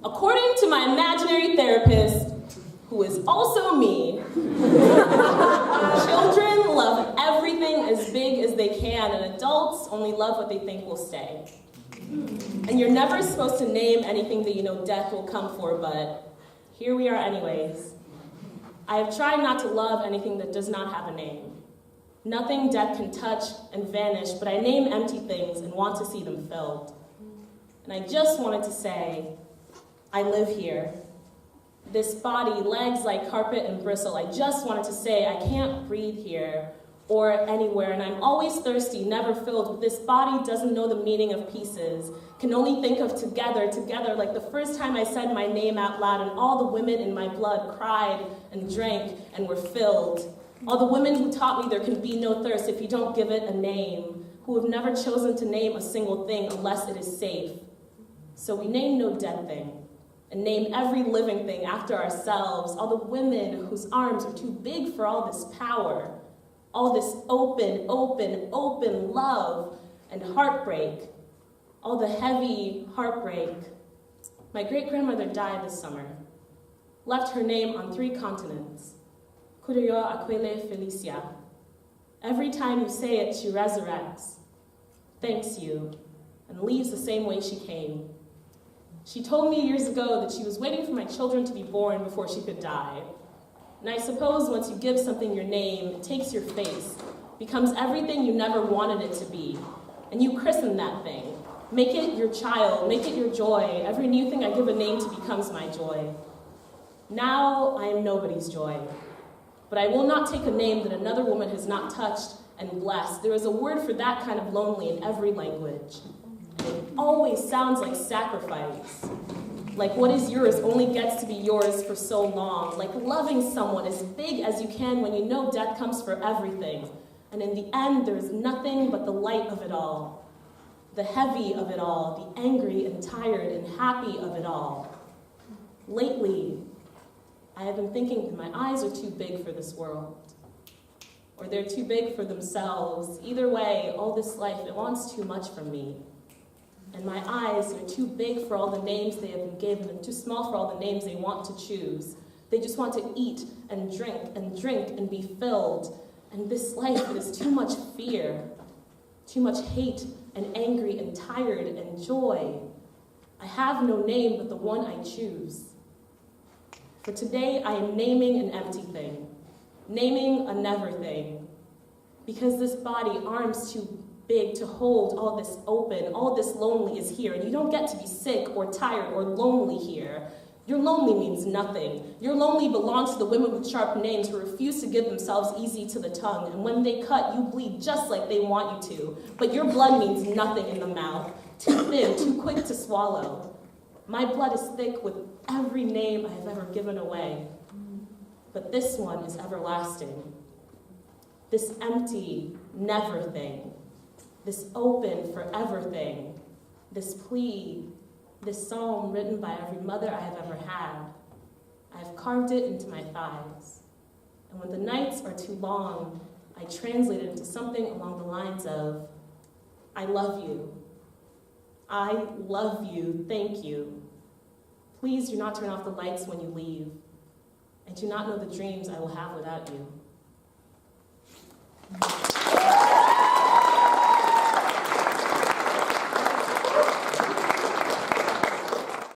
According to my imaginary therapist, who is also me, children love everything as big as they can, and adults only love what they think will stay. And you're never supposed to name anything that you know death will come for, but here we are anyways. I have tried not to love anything that does not have a name. Nothing death can touch and vanish, but I name empty things and want to see them filled. And I just wanted to say, I live here. This body, legs like carpet and bristle. I just wanted to say I can't breathe here or anywhere, and I'm always thirsty, never filled. But this body doesn't know the meaning of pieces, can only think of together, like the first time I said my name out loud, and all the women in my blood cried and drank and were filled. All the women who taught me there can be no thirst if you don't give it a name, who have never chosen to name a single thing unless it is safe. So we name no dead thing, and name every living thing after ourselves, all the women whose arms are too big for all this power, all this open love and heartbreak, all the heavy heartbreak. My great-grandmother died this summer, left her name on 3 continents, Kurio Aquile Felicia. Every time you say it, she resurrects, thanks you, and leaves the same way she came. She told me years ago that she was waiting for my children to be born before she could die. And I suppose once you give something your name, it takes your face, becomes everything you never wanted it to be, and you christen that thing. Make it your child, make it your joy. Every new thing I give a name to becomes my joy. Now I am nobody's joy, but I will not take a name that another woman has not touched and blessed. There is a word for that kind of lonely in every language. It always sounds like sacrifice. Like what is yours only gets to be yours for so long. Like loving someone as big as you can when you know death comes for everything. And in the end, there is nothing but the light of it all. The heavy of it all. The angry and tired and happy of it all. Lately, I have been thinking that my eyes are too big for this world. Or they're too big for themselves. Either way, all this life, it wants too much from me. And my eyes are too big for all the names they have been given and too small for all the names they want to choose. They just want to eat and drink and be filled. And this life, it is too much fear, too much hate and angry and tired and joy. I have no name but the one I choose. For today, I am naming an empty thing, naming a never thing, because this body, arms too big to hold all this open, all this lonely is here, and you don't get to be sick or tired or lonely here. Your lonely means nothing. Your lonely belongs to the women with sharp names who refuse to give themselves easy to the tongue, and when they cut, you bleed just like they want you to, but your blood means nothing in the mouth, too thin, too quick to swallow. My blood is thick with every name I have ever given away, but this one is everlasting. This empty, never thing. This open, forever thing, this plea, this psalm written by every mother I have ever had, I have carved it into my thighs. And when the nights are too long, I translate it into something along the lines of, I love you. I love you, thank you. Please do not turn off the lights when you leave. I do not know the dreams I will have without you.